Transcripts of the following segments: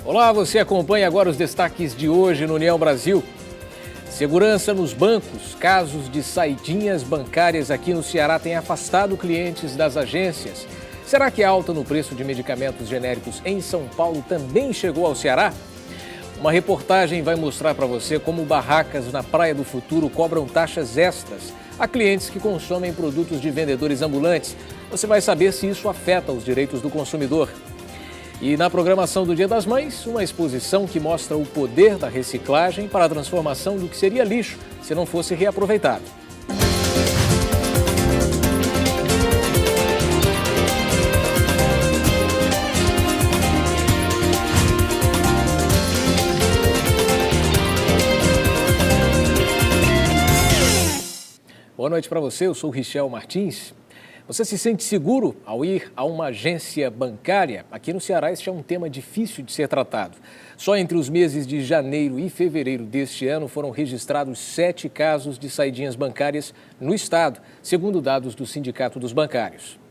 Olá, você acompanha agora os destaques de hoje no União Brasil. Segurança nos bancos. Casos de saidinhas bancárias aqui no Ceará têm afastado clientes das agências. Será que a alta no preço de medicamentos genéricos em São Paulo também chegou ao Ceará? Uma reportagem vai mostrar para você como barracas na Praia do Futuro cobram taxas extras a clientes que consomem produtos de vendedores ambulantes. Você vai saber se isso afeta os direitos do consumidor. E na programação do Dia das Mães, uma exposição que mostra o poder da reciclagem para a transformação do que seria lixo se não fosse reaproveitado. Boa noite para você, eu sou Richel Martins. Você se sente seguro ao ir a uma agência bancária? Aqui no Ceará este é um tema difícil de ser tratado. Só entre os meses de janeiro e fevereiro deste ano foram registrados 7 casos de saidinhas bancárias no estado, segundo dados do Sindicato dos Bancários.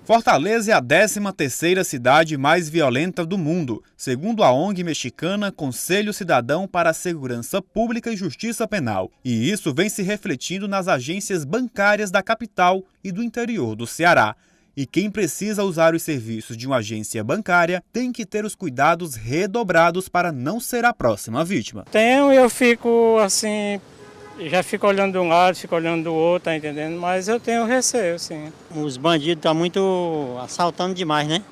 Fortaleza é a 13ª cidade mais violenta do mundo, segundo a ONG mexicana Conselho Cidadão para a Segurança Pública e Justiça Penal. E isso vem se refletindo nas agências bancárias da capital e do interior do Ceará. E quem precisa usar os serviços de uma agência bancária tem que ter os cuidados redobrados para não ser a próxima vítima. Eu fico assim... Já fico olhando de um lado, fico olhando do outro, tá entendendo? Mas eu tenho receio, sim. Os bandidos estão muito assaltando demais, né?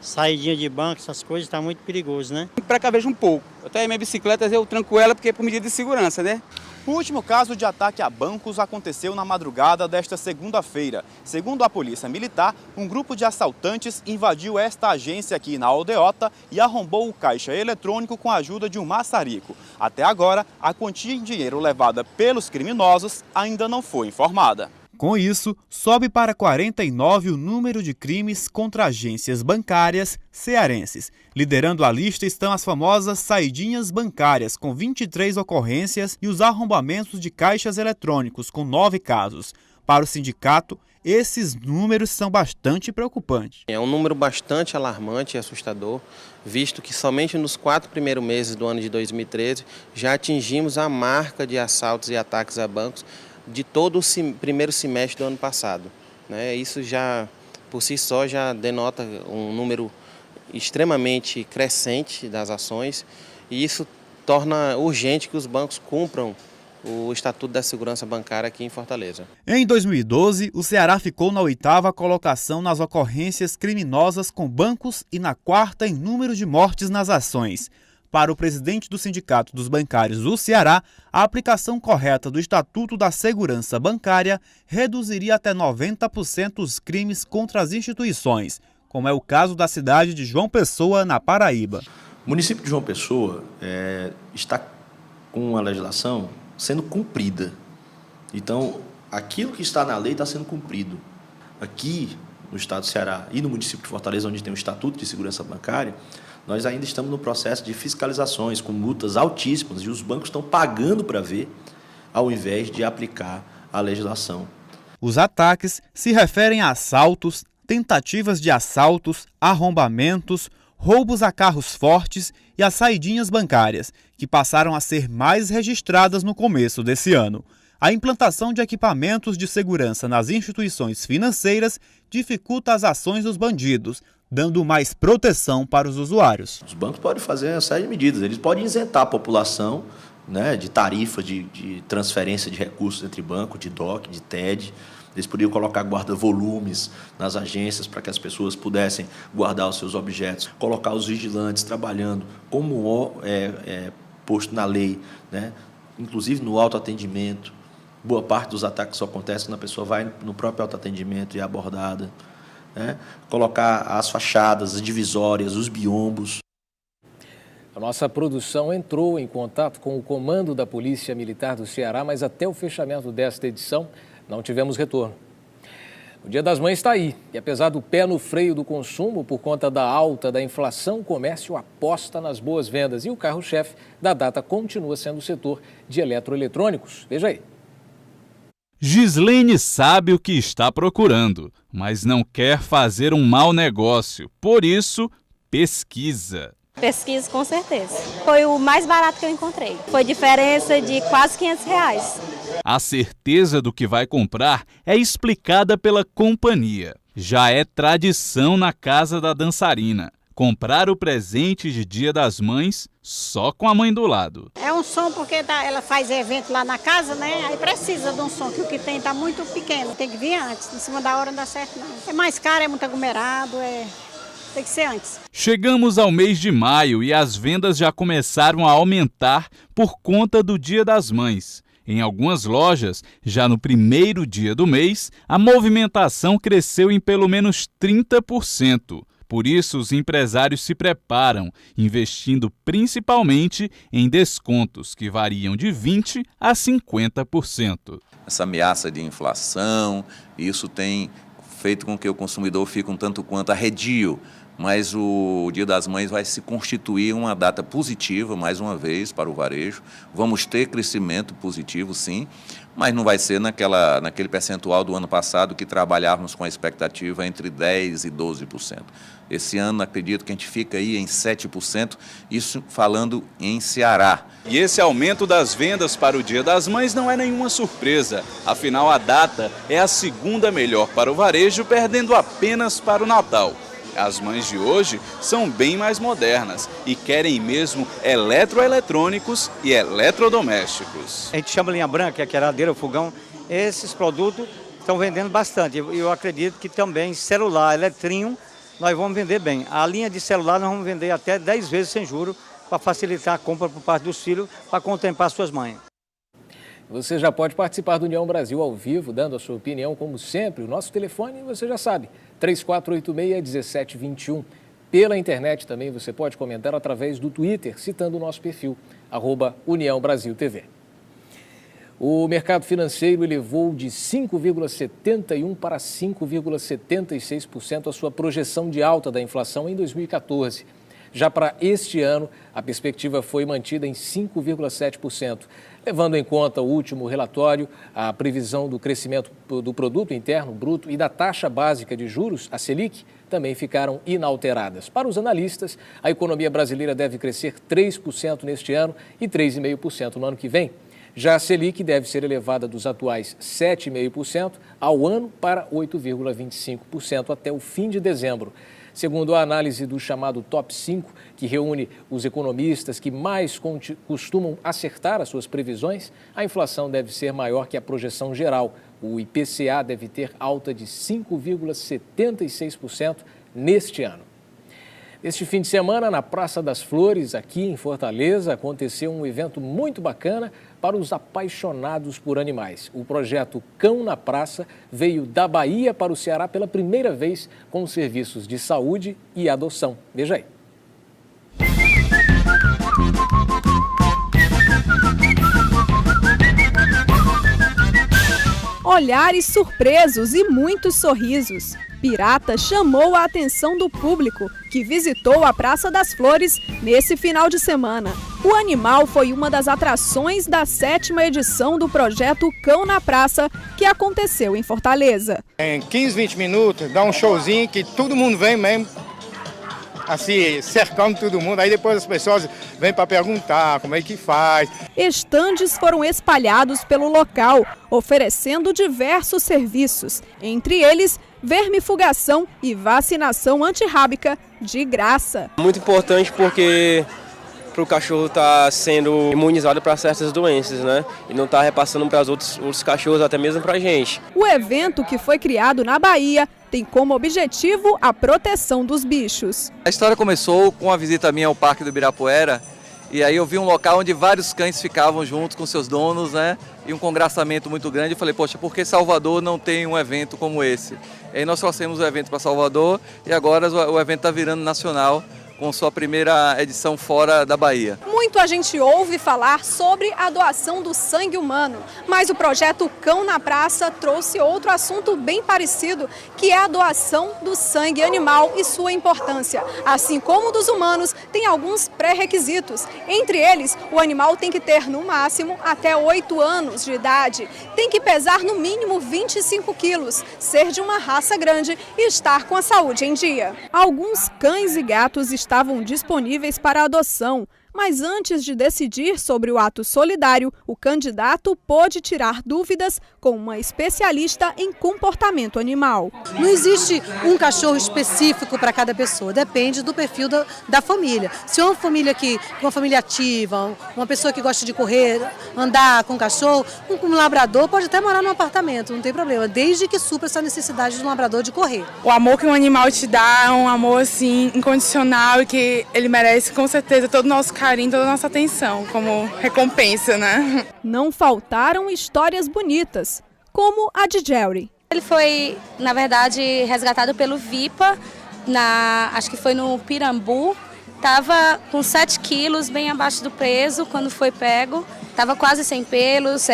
Saidinha de banco, essas coisas, tá muito perigoso, né? Precavejo um pouco. Até minha bicicleta eu tranco ela porque é por medida de segurança, né? O último caso de ataque a bancos aconteceu na madrugada desta segunda-feira. Segundo a Polícia Militar, um grupo de assaltantes invadiu esta agência aqui na Aldeota e arrombou o caixa eletrônico com a ajuda de um maçarico. Até agora, a quantia em dinheiro levada pelos criminosos ainda não foi informada. Com isso, sobe para 49 o número de crimes contra agências bancárias cearenses. Liderando a lista estão as famosas saidinhas bancárias, com 23 ocorrências, e os arrombamentos de caixas eletrônicos, com 9 casos. Para o sindicato, esses números são bastante preocupantes. É um número bastante alarmante e assustador, visto que somente nos 4 primeiros meses do ano de 2013 já atingimos a marca de assaltos e ataques a bancos de todo o primeiro semestre do ano passado. Isso já, por si só, já denota um número extremamente crescente das ações e isso torna urgente que os bancos cumpram o Estatuto da Segurança Bancária aqui em Fortaleza. Em 2012, o Ceará ficou na 8ª colocação nas ocorrências criminosas com bancos e na 4ª em número de mortes nas ações. Para o presidente do Sindicato dos Bancários do Ceará, a aplicação correta do Estatuto da Segurança Bancária reduziria até 90% os crimes contra as instituições, como é o caso da cidade de João Pessoa, na Paraíba. O município de João Pessoa está com a legislação sendo cumprida. Então, aquilo que está na lei está sendo cumprido. Aqui no estado do Ceará e no município de Fortaleza, onde tem o Estatuto de Segurança Bancária, nós ainda estamos no processo de fiscalizações com multas altíssimas e os bancos estão pagando para ver, ao invés de aplicar a legislação. Os ataques se referem a assaltos, tentativas de assaltos, arrombamentos, roubos a carros fortes e as saidinhas bancárias, que passaram a ser mais registradas no começo desse ano. A implantação de equipamentos de segurança nas instituições financeiras dificulta as ações dos bandidos, dando mais proteção para os usuários. Os bancos podem fazer uma série de medidas, eles podem isentar a população, de tarifa de transferência de recursos entre bancos, de DOC, de TED. Eles poderiam colocar guarda-volumes nas agências para que as pessoas pudessem guardar os seus objetos, colocar os vigilantes trabalhando como posto na lei, inclusive no autoatendimento. Boa parte dos ataques só acontece quando a pessoa vai no próprio autoatendimento e é abordada. Colocar as fachadas, as divisórias, os biombos. A nossa produção entrou em contato com o comando da Polícia Militar do Ceará, mas até o fechamento desta edição não tivemos retorno. O Dia das Mães está aí e apesar do pé no freio do consumo por conta da alta da inflação, o comércio aposta nas boas vendas e o carro-chefe da data continua sendo o setor de eletroeletrônicos. Veja aí. Gislene sabe o que está procurando, mas não quer fazer um mau negócio, por isso pesquisa. Pesquisa, com certeza. Foi o mais barato que eu encontrei. Foi diferença de quase R$500. A certeza do que vai comprar é explicada pela companhia. Já é tradição na casa da dançarina comprar o presente de Dia das Mães só com a mãe do lado. É um som porque ela faz evento lá na casa, né? Aí precisa de um som, que o que tem está muito pequeno. Tem que vir antes, em cima da hora não dá certo não. É mais caro, é muito aglomerado, tem que ser antes. Chegamos ao mês de maio e as vendas já começaram a aumentar por conta do Dia das Mães. Em algumas lojas, já no primeiro dia do mês, a movimentação cresceu em pelo menos 30%. Por isso, os empresários se preparam, investindo principalmente em descontos que variam de 20% a 50%. Essa ameaça de inflação, isso tem feito com que o consumidor fique um tanto quanto arredio, mas o Dia das Mães vai se constituir uma data positiva, mais uma vez, para o varejo. Vamos ter crescimento positivo, sim, mas não vai ser naquele percentual do ano passado que trabalhávamos com a expectativa entre 10% e 12%. Esse ano, acredito que a gente fica aí em 7%, isso falando em Ceará. E esse aumento das vendas para o Dia das Mães não é nenhuma surpresa. Afinal, a data é a segunda melhor para o varejo, perdendo apenas para o Natal. As mães de hoje são bem mais modernas e querem mesmo eletroeletrônicos e eletrodomésticos. A gente chama linha branca, que é a queradeira, o fogão. Esses produtos estão vendendo bastante. Eu acredito que também celular, eletrinho, nós vamos vender bem. A linha de celular nós vamos vender até 10 vezes sem juros para facilitar a compra por parte dos filhos, para contemplar suas mães. Você já pode participar do União Brasil ao vivo, dando a sua opinião, como sempre. O nosso telefone, você já sabe, 3486-1721. Pela internet também você pode comentar através do Twitter, citando o nosso perfil, @UniãoBrasilTV. O mercado financeiro elevou de 5,71% para 5,76% a sua projeção de alta da inflação em 2014. Já para este ano, a perspectiva foi mantida em 5,7%. Levando em conta o último relatório, a previsão do crescimento do Produto Interno Bruto e da taxa básica de juros, a Selic, também ficaram inalteradas. Para os analistas, a economia brasileira deve crescer 3% neste ano e 3,5% no ano que vem. Já a Selic deve ser elevada dos atuais 7,5% ao ano para 8,25% até o fim de dezembro. Segundo a análise do chamado Top 5, que reúne os economistas que mais costumam acertar as suas previsões, a inflação deve ser maior que a projeção geral. O IPCA deve ter alta de 5,76% neste ano. Neste fim de semana, na Praça das Flores, aqui em Fortaleza, aconteceu um evento muito bacana para os apaixonados por animais. O projeto Cão na Praça veio da Bahia para o Ceará pela primeira vez com serviços de saúde e adoção. Veja aí. Olhares surpresos e muitos sorrisos. Pirata chamou a atenção do público, que visitou a Praça das Flores nesse final de semana. O animal foi uma das atrações da 7ª edição do projeto Cão na Praça, que aconteceu em Fortaleza. Em 15, 20 minutos, dá um showzinho que todo mundo vem mesmo, assim, cercando todo mundo. Aí depois as pessoas vêm para perguntar como é que faz. Estandes foram espalhados pelo local, oferecendo diversos serviços, entre eles vermifugação e vacinação antirrábica de graça. Muito importante porque para o cachorro estar sendo imunizado para certas doenças, né? E não estar repassando para os outros cachorros, até mesmo para a gente. O evento, que foi criado na Bahia, tem como objetivo a proteção dos bichos. A história começou com uma visita minha ao Parque do Ibirapuera, e aí eu vi um local onde vários cães ficavam juntos com seus donos, né? E um congraçamento muito grande. Eu falei, poxa, por que Salvador não tem um evento como esse? E aí nós trouxemos o evento para Salvador e agora o evento está virando nacional, com sua primeira edição fora da Bahia. Muito a gente ouve falar sobre a doação do sangue humano, mas o projeto Cão na Praça trouxe outro assunto bem parecido, que é a doação do sangue animal e sua importância. Assim como dos humanos, tem alguns pré-requisitos. Entre eles, o animal tem que ter no máximo até 8 anos de idade, tem que pesar no mínimo 25 quilos, ser de uma raça grande e estar com a saúde em dia. Alguns cães e gatos estão estavam disponíveis para adoção. Mas antes de decidir sobre o ato solidário, o candidato pôde tirar dúvidas com uma especialista em comportamento animal. Não existe um cachorro específico para cada pessoa, depende do perfil da família. Se é uma família uma família ativa, uma pessoa que gosta de correr, andar com cachorro, um labrador pode até morar num apartamento, não tem problema, desde que supra essa necessidade de um labrador de correr. O amor que um animal te dá é um amor assim incondicional e que ele merece com certeza todo o nosso carinho, toda a nossa atenção como recompensa, né? Não faltaram histórias bonitas, como a de Jerry. Ele foi, na verdade, resgatado pelo VIPA, acho que foi no Pirambu. Estava com 7 quilos, bem abaixo do peso quando foi pego. Estava quase sem pelos.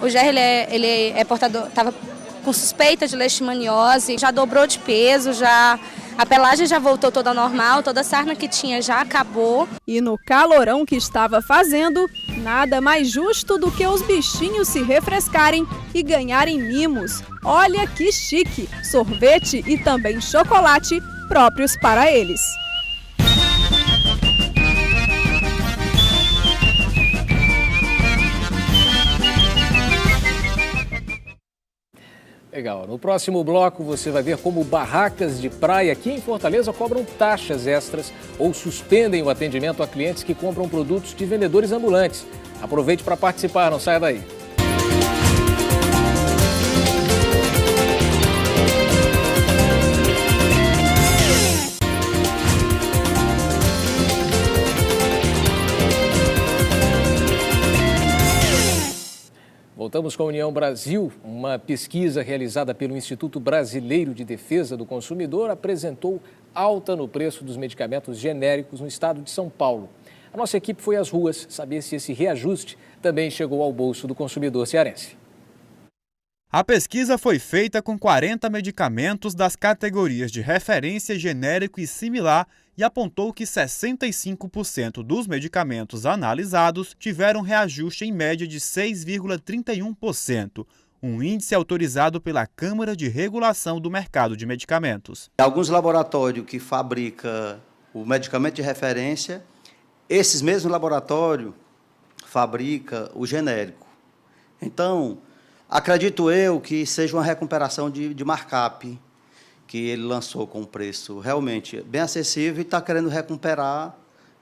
O Jerry ele é portador, estava com suspeita de leishmaniose, já dobrou de peso, a pelagem já voltou toda normal, toda a sarna que tinha já acabou. E no calorão que estava fazendo, nada mais justo do que os bichinhos se refrescarem e ganharem mimos. Olha que chique! Sorvete e também chocolate próprios para eles. Legal. No próximo bloco você vai ver como barracas de praia aqui em Fortaleza cobram taxas extras ou suspendem o atendimento a clientes que compram produtos de vendedores ambulantes. Aproveite para participar, não saia daí. Voltamos com a União Brasil. Uma pesquisa realizada pelo Instituto Brasileiro de Defesa do Consumidor apresentou alta no preço dos medicamentos genéricos no estado de São Paulo. A nossa equipe foi às ruas saber se esse reajuste também chegou ao bolso do consumidor cearense. A pesquisa foi feita com 40 medicamentos das categorias de referência, genérico e similar e apontou que 65% dos medicamentos analisados tiveram reajuste em média de 6,31%, um índice autorizado pela Câmara de Regulação do Mercado de Medicamentos. Alguns laboratórios que fabricam o medicamento de referência, esses mesmos laboratórios fabricam o genérico. Então, acredito eu que seja uma recuperação de markup, que ele lançou com um preço realmente bem acessível e está querendo recuperar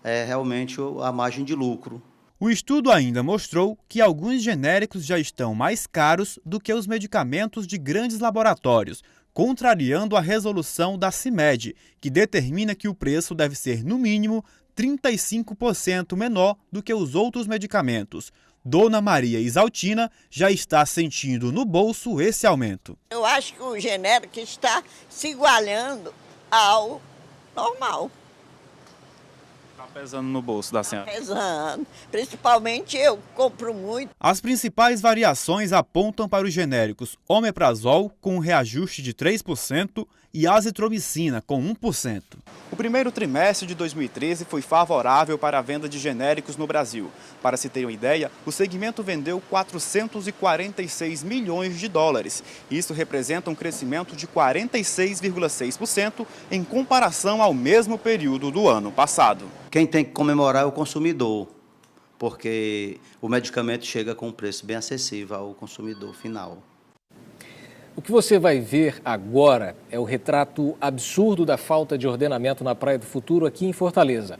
realmente a margem de lucro. O estudo ainda mostrou que alguns genéricos já estão mais caros do que os medicamentos de grandes laboratórios, contrariando a resolução da CIMED, que determina que o preço deve ser, no mínimo, 35% menor do que os outros medicamentos. Dona Maria Isaltina já está sentindo no bolso esse aumento. Eu acho que o genérico está se igualando ao normal. Está pesando no bolso da senhora? Pesando. Principalmente eu compro muito. As principais variações apontam para os genéricos omeprazol, com um reajuste de 3%, e azitromicina, com 1%. O primeiro trimestre de 2013 foi favorável para a venda de genéricos no Brasil. Para se ter uma ideia, o segmento vendeu 446 milhões de dólares. Isso representa um crescimento de 46,6% em comparação ao mesmo período do ano passado. Quem tem que comemorar é o consumidor, porque o medicamento chega com um preço bem acessível ao consumidor final. O que você vai ver agora é o retrato absurdo da falta de ordenamento na Praia do Futuro aqui em Fortaleza.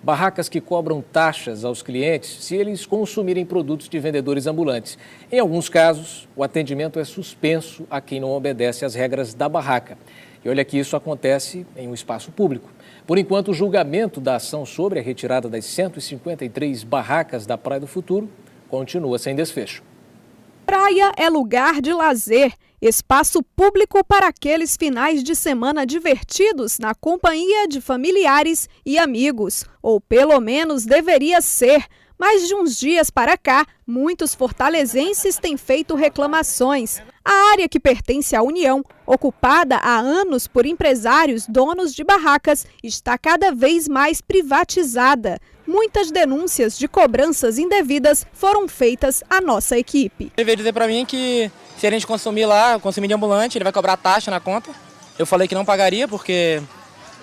Barracas que cobram taxas aos clientes se eles consumirem produtos de vendedores ambulantes. Em alguns casos, o atendimento é suspenso a quem não obedece às regras da barraca. E olha que isso acontece em um espaço público. Por enquanto, o julgamento da ação sobre a retirada das 153 barracas da Praia do Futuro continua sem desfecho. Praia é lugar de lazer, espaço público para aqueles finais de semana divertidos na companhia de familiares e amigos, ou pelo menos deveria ser. Mas de uns dias para cá, muitos fortalezenses têm feito reclamações. A área que pertence à União, ocupada há anos por empresários donos de barracas, está cada vez mais privatizada. Muitas denúncias de cobranças indevidas foram feitas à nossa equipe. Ele veio dizer para mim que se a gente consumir lá, consumir de ambulante, ele vai cobrar taxa na conta. Eu falei que não pagaria porque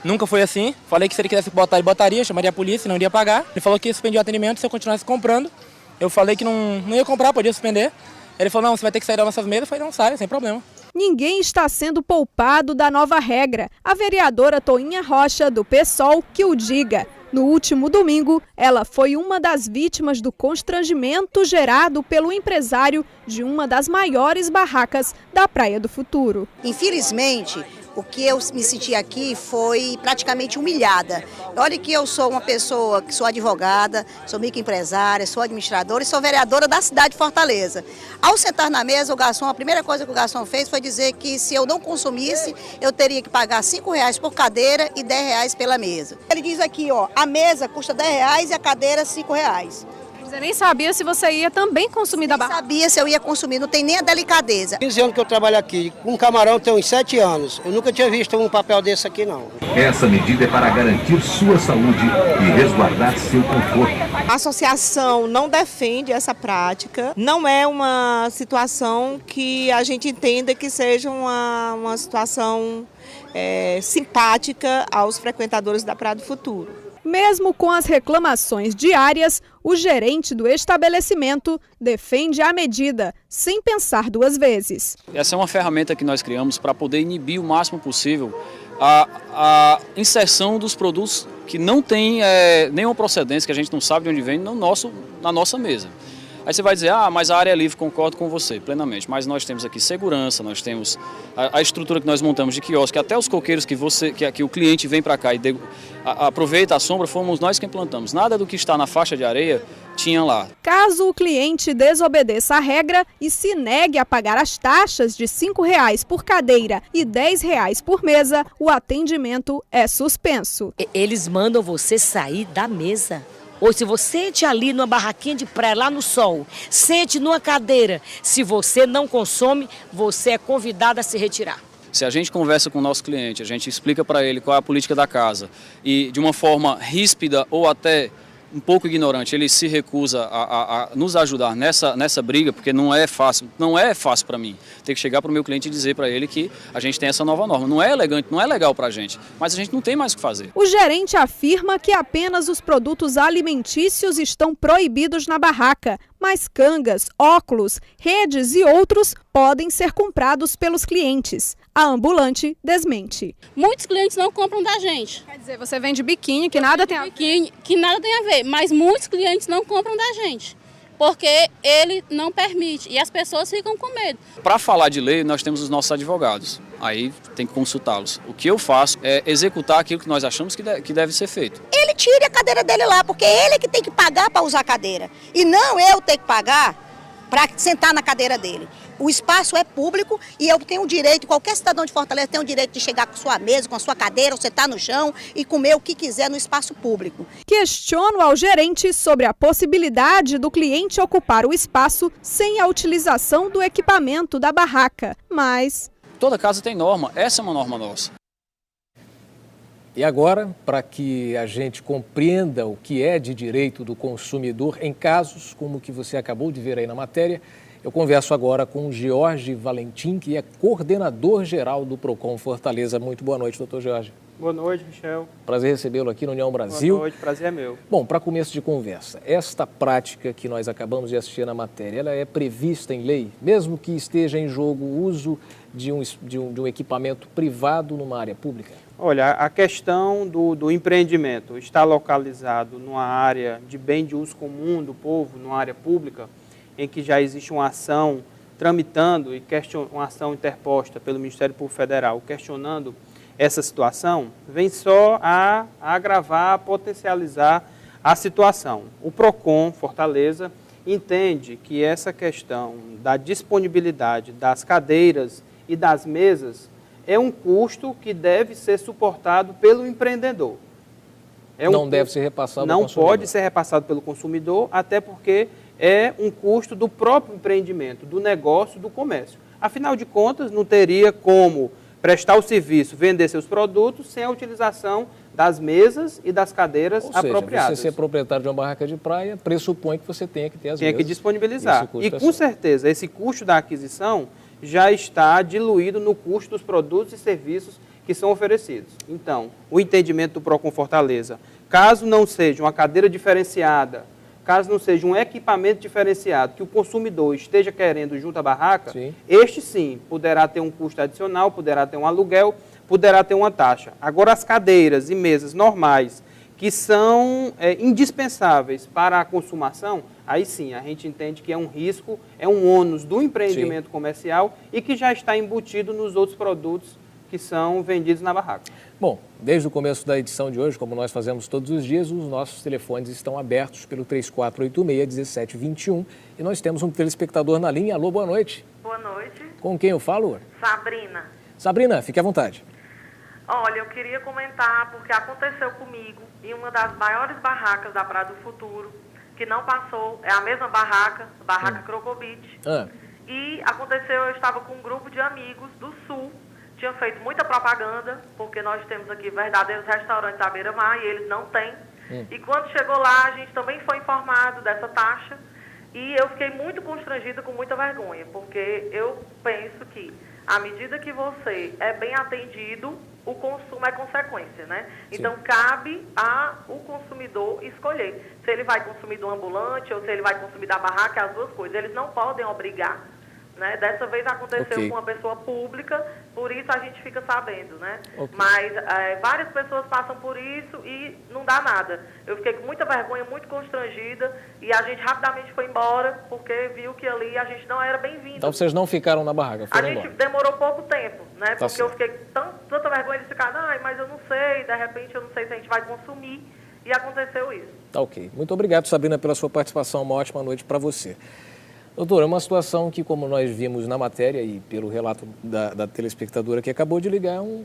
Nunca foi assim. Falei que se ele quisesse botar, ele botaria, chamaria a polícia, não iria pagar. Ele falou que ia suspender o atendimento se eu continuasse comprando. Eu falei que não ia comprar, podia suspender. Ele falou, não, você vai ter que sair das nossas mesas. Eu falei, não, sai, sem problema. Ninguém está sendo poupado da nova regra. A vereadora Toinha Rocha, do PSOL, que o diga. No último domingo, ela foi uma das vítimas do constrangimento gerado pelo empresário de uma das maiores barracas da Praia do Futuro. Infelizmente, o que eu me senti aqui foi praticamente humilhada. Olha que eu sou uma pessoa que sou advogada, sou microempresária, sou administradora e sou vereadora da cidade de Fortaleza. Ao sentar na mesa, o garçom, a primeira coisa que o garçom fez foi dizer que se eu não consumisse, eu teria que pagar R$5 por cadeira e R$10 pela mesa. Ele diz aqui, ó, a mesa custa R$10 e a cadeira R$5. Você nem sabia se você ia também consumir da barraca? Sabia se eu ia consumir, não tem nem a delicadeza. 15 anos que eu trabalho aqui, com camarão tem uns 7 anos. Eu nunca tinha visto um papel desse aqui, não. Essa medida é para garantir sua saúde e resguardar seu conforto. A associação não defende essa prática, não é uma situação que a gente entenda que seja uma situação simpática aos frequentadores da Praia do Futuro. Mesmo com as reclamações diárias, o gerente do estabelecimento defende a medida, sem pensar duas vezes. Essa é uma ferramenta que nós criamos para poder inibir o máximo possível a inserção dos produtos que não têm nenhuma procedência, que a gente não sabe de onde vem, na nossa mesa. Aí você vai dizer, mas a área é livre, concordo com você plenamente, mas nós temos aqui segurança, nós temos a estrutura que nós montamos de quiosque, até os coqueiros que o cliente vem para cá e aproveita a sombra, fomos nós quem plantamos. Nada do que está na faixa de areia tinha lá. Caso o cliente desobedeça a regra e se negue a pagar as taxas de R$5 por cadeira e R$10 por mesa, o atendimento é suspenso. Eles mandam você sair da mesa. Ou se você sente ali numa barraquinha de praia, lá no sol, sente numa cadeira, se você não consome, você é convidado a se retirar. Se a gente conversa com o nosso cliente, a gente explica para ele qual é a política da casa e de uma forma ríspida ou até um pouco ignorante, ele se recusa a nos ajudar nessa briga, porque não é fácil para mim ter que chegar para o meu cliente e dizer para ele que a gente tem essa nova norma. Não é elegante, não é legal para a gente, mas a gente não tem mais o que fazer. O gerente afirma que apenas os produtos alimentícios estão proibidos na barraca, mas cangas, óculos, redes e outros podem ser comprados pelos clientes. A ambulante desmente. Muitos clientes não compram da gente. Quer dizer, você vende biquíni, que nada tem a ver. Que nada tem a ver, mas muitos clientes não compram da gente, porque ele não permite e as pessoas ficam com medo. Para falar de lei, nós temos os nossos advogados, aí tem que consultá-los. O que eu faço é executar aquilo que nós achamos que deve ser feito. Ele tire a cadeira dele lá, porque é ele que tem que pagar para usar a cadeira, e não eu ter que pagar para sentar na cadeira dele. O espaço é público e eu tenho o direito, qualquer cidadão de Fortaleza tem o direito de chegar com sua mesa, com a sua cadeira, ou sentar no chão e comer o que quiser no espaço público. Questiono ao gerente sobre a possibilidade do cliente ocupar o espaço sem a utilização do equipamento da barraca, mas... Toda casa tem norma, essa é uma norma nossa. E agora, para que a gente compreenda o que é de direito do consumidor em casos como o que você acabou de ver aí na matéria, eu converso agora com o Jorge Valentim, que é coordenador geral do Procon Fortaleza. Muito boa noite, doutor Jorge. Boa noite, Michel. Prazer recebê-lo aqui no União Brasil. Boa noite, prazer é meu. Bom, para começo de conversa, esta prática que nós acabamos de assistir na matéria, ela é prevista em lei, mesmo que esteja em jogo o uso de um equipamento privado numa área pública? Olha, a questão do empreendimento está localizado numa área de bem de uso comum do povo, numa área pública, em que já existe uma ação tramitando e uma ação interposta pelo Ministério Público Federal questionando essa situação, vem só a agravar, a potencializar a situação. O Procon Fortaleza entende que essa questão da disponibilidade das cadeiras e das mesas é um custo que deve ser suportado pelo empreendedor. Não deve ser repassado pelo consumidor. Não pode ser repassado pelo consumidor, até porque é um custo do próprio empreendimento, do negócio, do comércio. Afinal de contas, não teria como prestar o serviço, vender seus produtos sem a utilização das mesas e das cadeiras apropriadas. Você ser proprietário de uma barraca de praia pressupõe que você tenha que ter as mesas. Tem que disponibilizar. E com certeza, esse custo da aquisição já está diluído no custo dos produtos e serviços que são oferecidos. Então, o entendimento do PROCON Fortaleza, caso não seja uma cadeira diferenciada, caso não seja um equipamento diferenciado que o consumidor esteja querendo junto à barraca, este sim poderá ter um custo adicional, poderá ter um aluguel, poderá ter uma taxa. Agora, as cadeiras e mesas normais, que são indispensáveis para a consumação, aí sim, a gente entende que é um risco, é um ônus do empreendimento comercial e que já está embutido nos outros produtos que são vendidos na barraca. Bom, desde o começo da edição de hoje, como nós fazemos todos os dias, os nossos telefones estão abertos pelo 3486-1721 e nós temos um telespectador na linha. Alô, boa noite. Boa noite. Com quem eu falo? Sabrina. Sabrina, fique à vontade. Olha, eu queria comentar porque aconteceu comigo em uma das maiores barracas da Praia do Futuro, que não passou, é a mesma barraca, barraca Crocobit. E aconteceu, eu estava com um grupo de amigos do Sul, tinha feito muita propaganda, porque nós temos aqui verdadeiros restaurantes à beira-mar e eles não têm. E quando chegou lá, a gente também foi informado dessa taxa e eu fiquei muito constrangida, com muita vergonha, porque eu penso que à medida que você é bem atendido, o consumo é consequência, né? Então, cabe ao consumidor escolher se ele vai consumir do ambulante ou se ele vai consumir da barraca, as duas coisas. Eles não podem obrigar, né? Dessa vez aconteceu com uma pessoa pública, por isso a gente fica sabendo, né? Mas várias pessoas passam por isso e não dá nada. Eu fiquei com muita vergonha, muito constrangida e a gente rapidamente foi embora porque viu que ali a gente não era bem-vindo. Então vocês não ficaram na barraca, foram embora. A gente demorou pouco tempo, né? Tá porque eu fiquei tanta vergonha de ficar, mas eu não sei, de repente eu não sei se a gente vai consumir e aconteceu isso. Tá ok. Muito obrigado, Sabrina, pela sua participação. Uma ótima noite para você. Doutora, é uma situação que, como nós vimos na matéria e pelo relato da telespectadora que acabou de ligar, é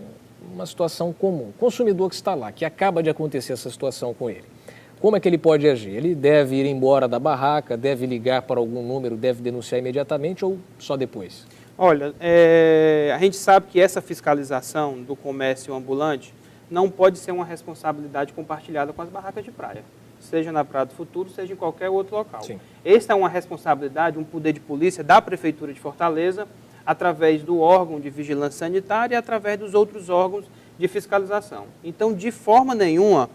uma situação comum. O consumidor que está lá, que acaba de acontecer essa situação com ele, como é que ele pode agir? Ele deve ir embora da barraca, deve ligar para algum número, deve denunciar imediatamente ou só depois? Olha, a gente sabe que essa fiscalização do comércio ambulante não pode ser uma responsabilidade compartilhada com as barracas de praia, seja na Praia do Futuro, seja em qualquer outro local. Esta é uma responsabilidade, um poder de polícia da Prefeitura de Fortaleza, através do órgão de vigilância sanitária e através dos outros órgãos de fiscalização. Então, de forma nenhuma,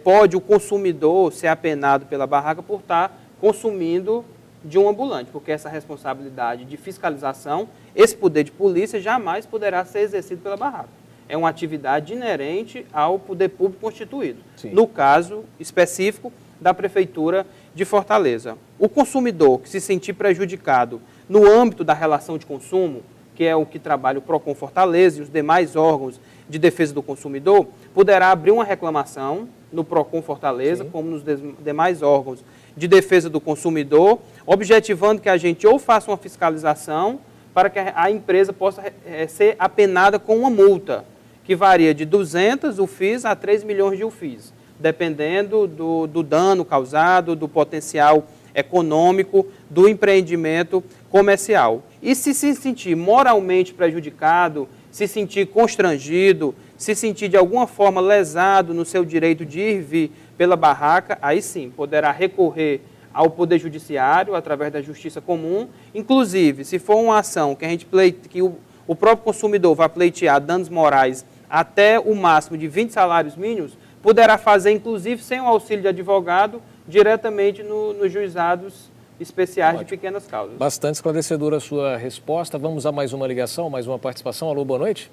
pode o consumidor ser apenado pela barraca por estar consumindo de um ambulante, porque essa responsabilidade de fiscalização, esse poder de polícia jamais poderá ser exercido pela barraca. É uma atividade inerente ao poder público constituído, no caso específico da Prefeitura de Fortaleza. O consumidor que se sentir prejudicado no âmbito da relação de consumo, que é o que trabalha o PROCON Fortaleza e os demais órgãos de defesa do consumidor, poderá abrir uma reclamação no PROCON Fortaleza, como nos demais órgãos de defesa do consumidor, objetivando que a gente ou faça uma fiscalização para que a empresa possa ser apenada com uma multa, que varia de 200 UFIs a 3 milhões de UFIs, dependendo do dano causado, do potencial econômico, do empreendimento comercial. E se sentir moralmente prejudicado, se sentir constrangido, se sentir de alguma forma lesado no seu direito de ir e vir pela barraca, aí sim, poderá recorrer ao Poder Judiciário, através da Justiça Comum. Inclusive, se for uma ação que o próprio consumidor vai pleitear danos morais até o máximo de 20 salários mínimos, poderá fazer, inclusive, sem o auxílio de advogado, diretamente nos juizados especiais de pequenas causas. Bastante esclarecedora a sua resposta. Vamos a mais uma ligação, mais uma participação. Alô, boa noite.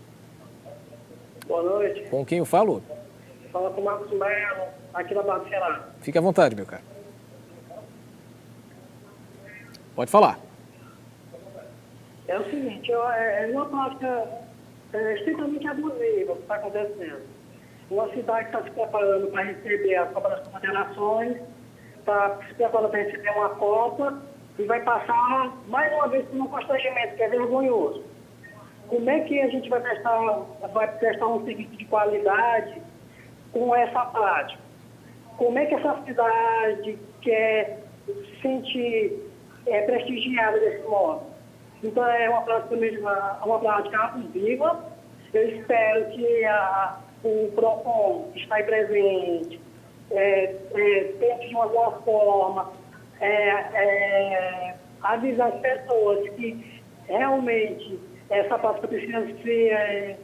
Boa noite. Com quem eu falo? Fala com o Marcos Melo, aqui da Barra do Ceará. Fique à vontade, meu caro. Pode falar. É o seguinte, é uma prática estritamente abusiva que está acontecendo. Uma cidade está se preparando para receber a Copa das Confederações, está se preparando para receber uma Copa e vai passar mais uma vez por um constrangimento que é vergonhoso. Como é que a gente vai prestar um serviço de qualidade com essa prática? Como é que essa cidade quer se sentir prestigiada desse modo? Então é uma prática abusiva. Eu espero que o PROCON está aí presente, tente de uma boa forma avisar as pessoas que realmente essa prática precisa ser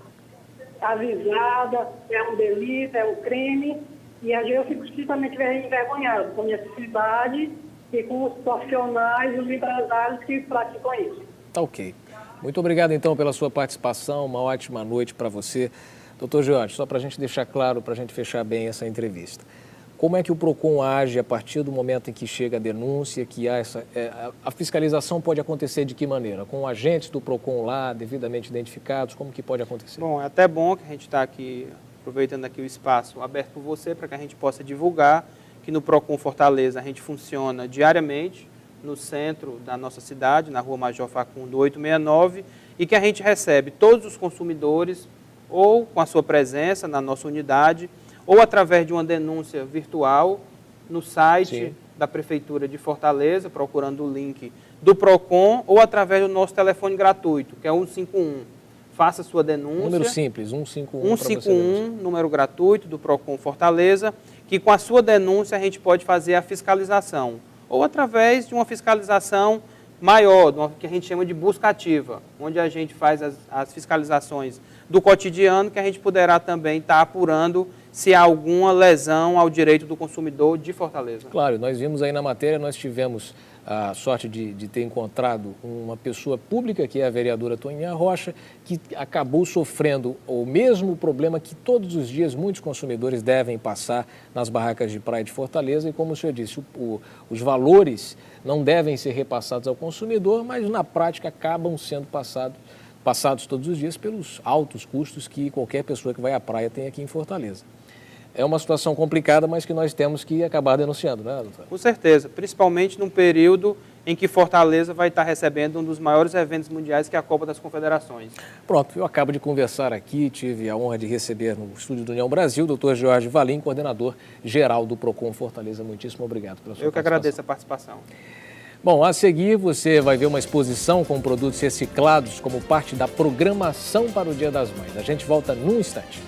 avisada, é um delito, é um crime, e eu fico extremamente envergonhado com a minha cidade e com os profissionais e os empresários que praticam isso. Tá ok. Muito obrigado, então, pela sua participação. Uma ótima noite para você. Doutor Jorge, só para a gente deixar claro, para a gente fechar bem essa entrevista. Como é que o PROCON age a partir do momento em que chega a denúncia, que há a fiscalização pode acontecer de que maneira? Com agentes do PROCON lá, devidamente identificados, como que pode acontecer? Bom, é até bom que a gente está aqui, aproveitando aqui o espaço aberto por você, para que a gente possa divulgar que no PROCON Fortaleza a gente funciona diariamente no centro da nossa cidade, na Rua Major Facundo 869, e que a gente recebe todos os consumidores ou com a sua presença na nossa unidade, ou através de uma denúncia virtual no site da Prefeitura de Fortaleza, procurando o link do PROCON, ou através do nosso telefone gratuito, que é 151. Faça sua denúncia. Número simples, 151. 151, número gratuito do PROCON Fortaleza, que com a sua denúncia a gente pode fazer a fiscalização, ou através de uma fiscalização maior, que a gente chama de busca ativa, onde a gente faz as fiscalizações do cotidiano, que a gente poderá também estar apurando se há alguma lesão ao direito do consumidor de Fortaleza. Claro, nós vimos aí na matéria, nós tivemos a sorte de ter encontrado uma pessoa pública, que é a vereadora Toninha Rocha, que acabou sofrendo o mesmo problema que todos os dias muitos consumidores devem passar nas barracas de praia de Fortaleza. E como o senhor disse, os valores não devem ser repassados ao consumidor, mas na prática acabam sendo passados todos os dias pelos altos custos que qualquer pessoa que vai à praia tem aqui em Fortaleza. É uma situação complicada, mas que nós temos que acabar denunciando, né, doutor? Com certeza, principalmente num período em que Fortaleza vai estar recebendo um dos maiores eventos mundiais, que é a Copa das Confederações. Pronto, eu acabo de conversar aqui, tive a honra de receber no estúdio do União Brasil, doutor Jorge Valim, coordenador geral do PROCON Fortaleza. Muitíssimo obrigado pela sua participação. Eu que agradeço a participação. Bom, a seguir você vai ver uma exposição com produtos reciclados como parte da programação para o Dia das Mães. A gente volta num instante.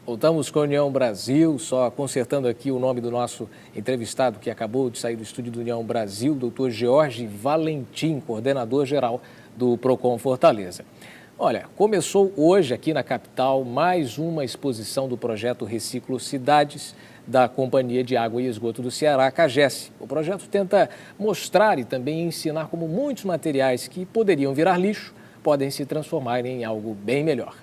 Voltamos com a União Brasil, só consertando aqui o nome do nosso entrevistado que acabou de sair do estúdio do União Brasil, doutor Jorge Valentim, coordenador geral do PROCON Fortaleza. Olha, começou hoje aqui na capital mais uma exposição do projeto Reciclo Cidades, da Companhia de Água e Esgoto do Ceará, CAGES. O projeto tenta mostrar e também ensinar como muitos materiais que poderiam virar lixo podem se transformar em algo bem melhor.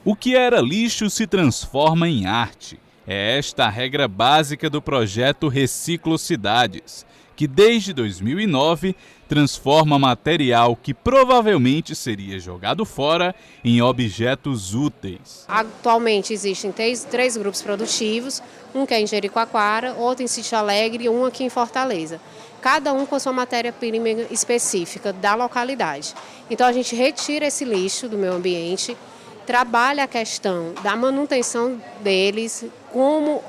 O que era lixo se transforma em arte. É esta a regra básica do projeto Reciclo Cidades, que desde 2009 transforma material que provavelmente seria jogado fora em objetos úteis. Atualmente existem três grupos produtivos, um que é em Jericoacoara, outro em Sítio Alegre e um aqui em Fortaleza. Cada um com a sua matéria-prima específica da localidade. Então a gente retira esse lixo do meio ambiente, trabalha a questão da manutenção deles, como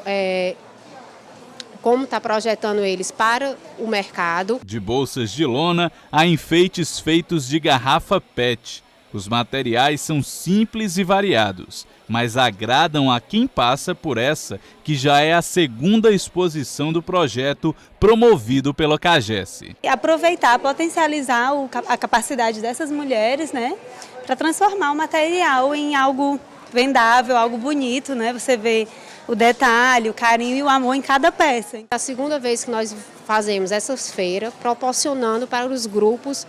está projetando eles para o mercado. De bolsas de lona a enfeites feitos de garrafa PET. Os materiais são simples e variados, mas agradam a quem passa por essa, que já é a segunda exposição do projeto promovido pela CAGES. Aproveitar, potencializar a capacidade dessas mulheres, né, para transformar o material em algo vendável, algo bonito, né? Você vê o detalhe, o carinho e o amor em cada peça. É a segunda vez que nós fazemos essas feiras, proporcionando para os grupos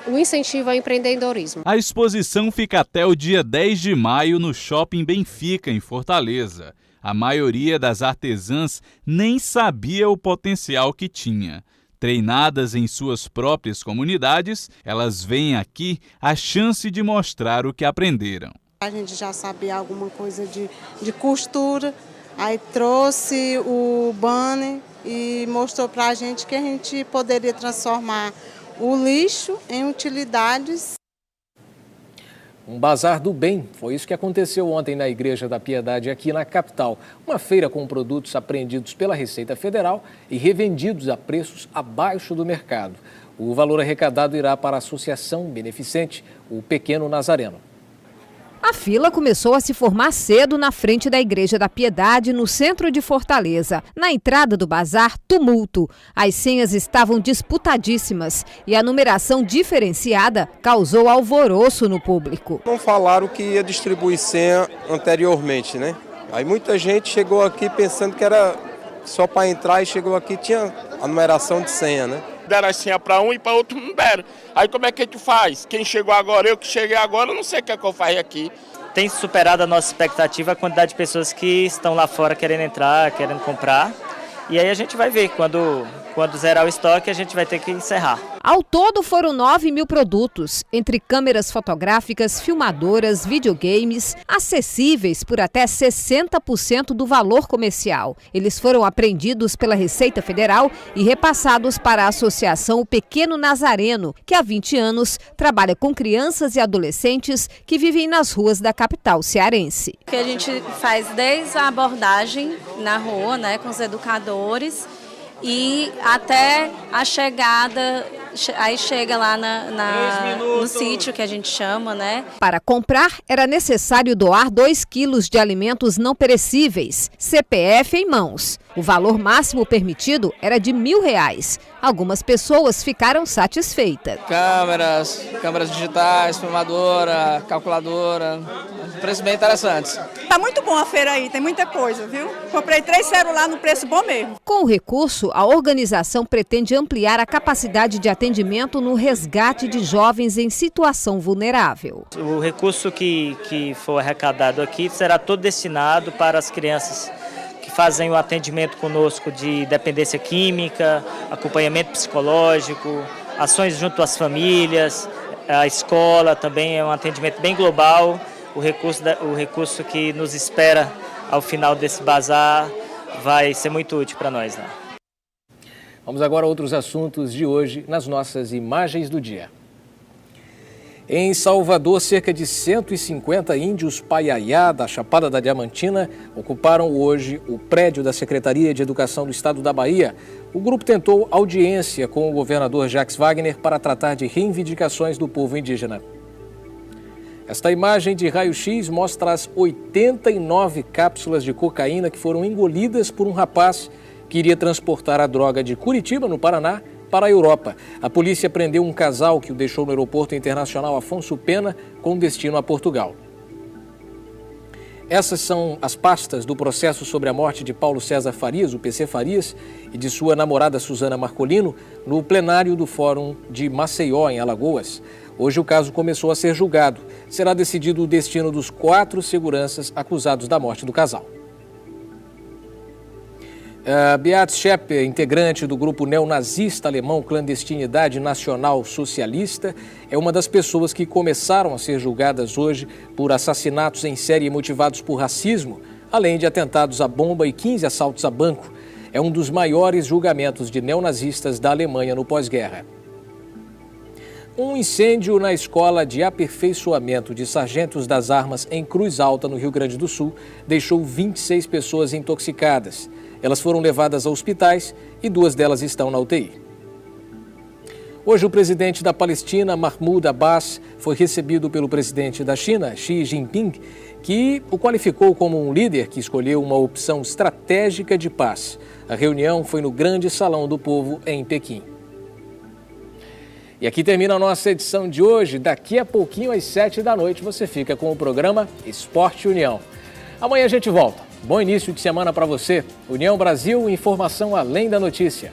o incentivo ao empreendedorismo. A exposição fica até o dia 10 de maio no Shopping Benfica, em Fortaleza. A maioria das artesãs nem sabia o potencial que tinha. Treinadas em suas próprias comunidades, elas veem aqui a chance de mostrar o que aprenderam. A gente já sabia alguma coisa de costura, aí trouxe o banner e mostrou para a gente que a gente poderia transformar o lixo em utilidades. Um bazar do bem, foi isso que aconteceu ontem na Igreja da Piedade aqui na capital. Uma feira com produtos apreendidos pela Receita Federal e revendidos a preços abaixo do mercado. O valor arrecadado irá para a Associação Beneficente, o Pequeno Nazareno. A fila começou a se formar cedo na frente da Igreja da Piedade, no centro de Fortaleza. Na entrada do bazar, tumulto. As senhas estavam disputadíssimas e a numeração diferenciada causou alvoroço no público. Não falaram que ia distribuir senha anteriormente, né? Aí muita gente chegou aqui pensando que era só para entrar e chegou aqui tinha a numeração de senha, né? Deram a senha para um e para outro não deram. Aí como é que tu faz? Quem chegou agora, eu que cheguei agora, eu não sei o que é que eu faço aqui. Tem superado a nossa expectativa a quantidade de pessoas que estão lá fora querendo entrar, querendo comprar. E aí a gente vai ver, quando zerar o estoque, a gente vai ter que encerrar. Ao todo foram 9.000 produtos, entre câmeras fotográficas, filmadoras, videogames, acessíveis por até 60% do valor comercial. Eles foram apreendidos pela Receita Federal e repassados para a Associação O Pequeno Nazareno, que há 20 anos trabalha com crianças e adolescentes que vivem nas ruas da capital cearense. Que a gente faz desde a abordagem na rua, né, com os educadores, e até a chegada, aí chega lá no sítio que a gente chama, né? Para comprar, era necessário doar 2 quilos de alimentos não perecíveis, CPF em mãos. O valor máximo permitido era de R$1.000. Algumas pessoas ficaram satisfeitas. Câmeras digitais, filmadora, calculadora, preços bem interessantes. Tá muito bom a feira aí, tem muita coisa, viu? Comprei 3 celulares no preço bom mesmo. Com o recurso, a organização pretende ampliar a capacidade de atendimento no resgate de jovens em situação vulnerável. O recurso que for arrecadado aqui será todo destinado para as crianças que fazem o atendimento conosco de dependência química, acompanhamento psicológico, ações junto às famílias, a escola também é um atendimento bem global. O recurso que nos espera ao final desse bazar vai ser muito útil para nós, né? Vamos agora a outros assuntos de hoje nas nossas imagens do dia. Em Salvador, cerca de 150 índios Paiaiá da Chapada da Diamantina ocuparam hoje o prédio da Secretaria de Educação do Estado da Bahia. O grupo tentou audiência com o governador Jacques Wagner para tratar de reivindicações do povo indígena. Esta imagem de raio-x mostra as 89 cápsulas de cocaína que foram engolidas por um rapaz que iria transportar a droga de Curitiba, no Paraná, para a Europa. A polícia prendeu um casal que o deixou no aeroporto internacional Afonso Pena com destino a Portugal. Essas são as pastas do processo sobre a morte de Paulo César Farias, o PC Farias, e de sua namorada Suzana Marcolino, no plenário do Fórum de Maceió, em Alagoas. Hoje o caso começou a ser julgado. Será decidido o destino dos 4 seguranças acusados da morte do casal. Beat Schepper, integrante do grupo neonazista alemão Clandestinidade Nacional Socialista, é uma das pessoas que começaram a ser julgadas hoje por assassinatos em série motivados por racismo, além de atentados à bomba e 15 assaltos a banco. É um dos maiores julgamentos de neonazistas da Alemanha no pós-guerra. Um incêndio na Escola de Aperfeiçoamento de Sargentos das Armas em Cruz Alta, no Rio Grande do Sul, deixou 26 pessoas intoxicadas. Elas foram levadas a hospitais e 2 delas estão na UTI. Hoje, o presidente da Palestina, Mahmoud Abbas, foi recebido pelo presidente da China, Xi Jinping, que o qualificou como um líder que escolheu uma opção estratégica de paz. A reunião foi no Grande Salão do Povo, em Pequim. E aqui termina a nossa edição de hoje. Daqui a pouquinho, às 7 da noite, você fica com o programa Esporte União. Amanhã a gente volta. Bom início de semana para você. União Brasil, informação além da notícia.